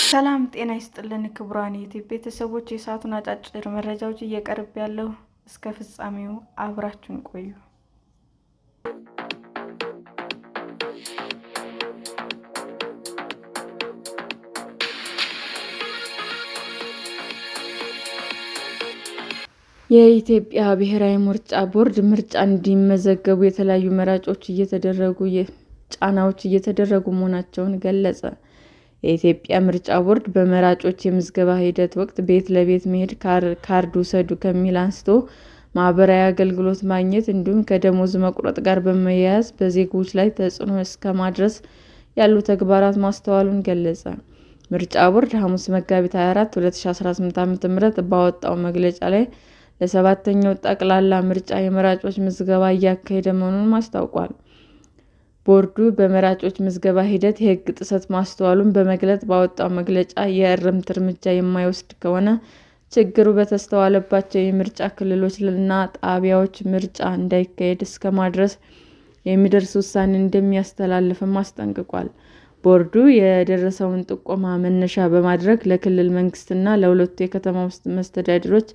ሰላም ጤና ይስጥልን ክቡራን የዩቲዩብ ቤተሰቦች፣ የሰዓቱን አጫጭር መረጃዎች እየቀርብ ያለው እስከ ፍጻሜው አብራችሁን ቆዩ። የኢትዮጵያ ብሔራዊ ምርጫ ቦርድ ምርጫ እንዲመዘገቡ የተለያዩ መራጮች ጫናዎች እየተደረጉ መሆናቸውን ገለጸ። የኢትዮጵያ ምርጫ ቦርድ በመራጮች የምዝገባ ሂደት ወቅት ቤት ለቤት መሄድ፣ ካርድ ውሰዱ ከሚል አንስቶ ማህበራዊ አገልግሎት ማግኘት እንዲሁም ከደሞዝ መቁረጥ ጋር በመያያዝ በዜጎች ላይ ተጽዕኖ እስከ ማድረስ ያሉ ተግባራት ማስተዋሉን ገለጸ። ምርጫ ቦርድ ሐሙስ መጋቢት 24 2018 ዓ.ም ባወጣው መግለጫ ላይ ለ7ኛው ጠቅላላ ምርጫ የመራጮች ምዝገባ እያካሄደ መሆኑን አስታውቋል። ቦርዱ በመራጮች ምዝገባ ሂደት የሕግ ጥሰት ማስተዋሉን በመግለጽ ባወጣው መግለጫ የእርምት እርምጃ የማይወስድ ከሆነ ችግሩ በተስተዋለባቸው የምርጫ ክልሎችና ጣቢያዎች ምርጫ እንዳይካሄድ እስከ ማድረስ የሚደርስ ውሳኔ እንደሚያስተላልፍም አስጠንቅቋል። ቦርዱ የደረሰውን ጥቆማ መነሻ በማድረግ ለክልል መንግስትና ለሁለቱ የከተማ መስተዳድሮች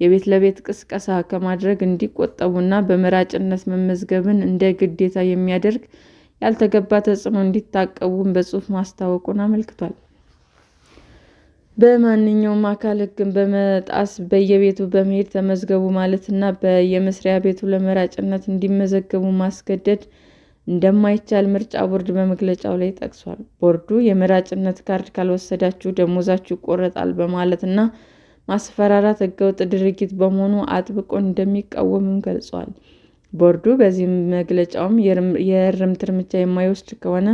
የቤት ለቤት ቅስቀሳ ከማድረግ እንዲቆጠቡና በመራጭነት መመዝገብን እንደ ግዴታ የሚያደርግ ያልተገባ ተጽዕኖ እንዲታቀቡም በጽሑፍ ማስታወቁን አመልክቷል። በማንኛውም አካል ሕግን በመጣስ በየቤቱ በመሄድ ተመዝገቡ ማለትና በየመስሪያ ቤቱ ለመራጭነት እንዲመዘገቡ ማስገደድ እንደማይቻል ምርጫ ቦርድ በመግለጫው ላይ ጠቅሷል። ቦርዱ የመራጭነት ካርድ ካልወሰዳችሁ ደሞዛችሁ ይቆረጣል በማለትና ማስፈራራት ሕገወጥ ድርጊት በመሆኑ አጥብቆ እንደሚቃወምም ገልጿል። ቦርዱ በዚህ መግለጫውም የእርምት እርምጃ የማይወስድ ከሆነ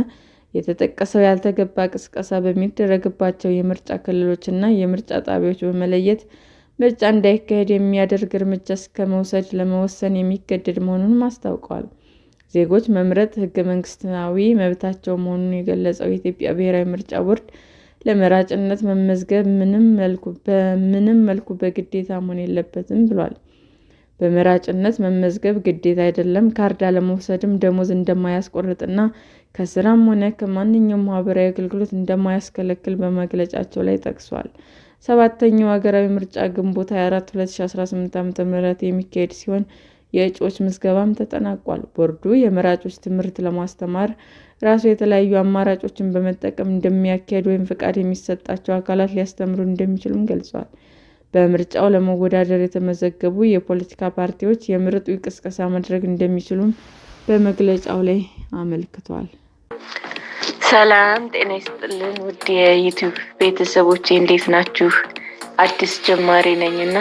የተጠቀሰው ያልተገባ ቅስቀሳ በሚደረግባቸው የምርጫ ክልሎችና የምርጫ ጣቢያዎች በመለየት ምርጫ እንዳይካሄድ የሚያደርግ እርምጃ እስከ መውሰድ ለመወሰን የሚገደድ መሆኑንም አስታውቋል። ዜጎች መምረጥ ሕገ መንግስታዊ መብታቸው መሆኑን የገለጸው የኢትዮጵያ ብሔራዊ ምርጫ ቦርድ ለመራጭነት መመዝገብ በምንም መልኩ በግዴታ መሆን የለበትም ብሏል። በመራጭነት መመዝገብ ግዴታ አይደለም፣ ካርድ አለመውሰድም ደሞዝ እንደማያስቆርጥና ከስራም ሆነ ከማንኛውም ማህበራዊ አገልግሎት እንደማያስከለክል በመግለጫቸው ላይ ጠቅሷል። 7ኛው ሀገራዊ ምርጫ ግንቦት 24 2018 ዓ.ም የሚካሄድ ሲሆን የእጩዎች ምዝገባም ተጠናቋል። ቦርዱ የመራጮች ትምህርት ለማስተማር ራሱ የተለያዩ አማራጮችን በመጠቀም እንደሚያካሄድ ወይም ፈቃድ የሚሰጣቸው አካላት ሊያስተምሩ እንደሚችሉም ገልጿል። በምርጫው ለመወዳደር የተመዘገቡ የፖለቲካ ፓርቲዎች የምረጡኝ ቅስቀሳ ማድረግ እንደሚችሉም በመግለጫው ላይ አመልክቷል። ሰላም ጤና ይስጥልን ውድ የዩቲዩብ ቤተሰቦቼ እንዴት ናችሁ? አዲስ ጀማሪ ነኝና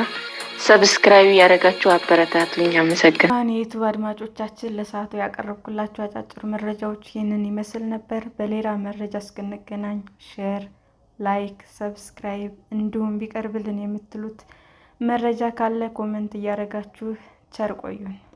ሰብስክራይብ ያደረጋችሁ አበረታቱኝ። አመሰግናለሁ። የዩቲዩብ አድማጮቻችን ለሰዓቱ ያቀረብኩላችሁ አጫጭር መረጃዎች ይህንን ይመስል ነበር። በሌላ መረጃ እስክንገናኝ ሼር፣ ላይክ፣ ሰብስክራይብ እንዲሁም ቢቀርብልን የምትሉት መረጃ ካለ ኮሜንት እያደረጋችሁ ቸር ቆዩን።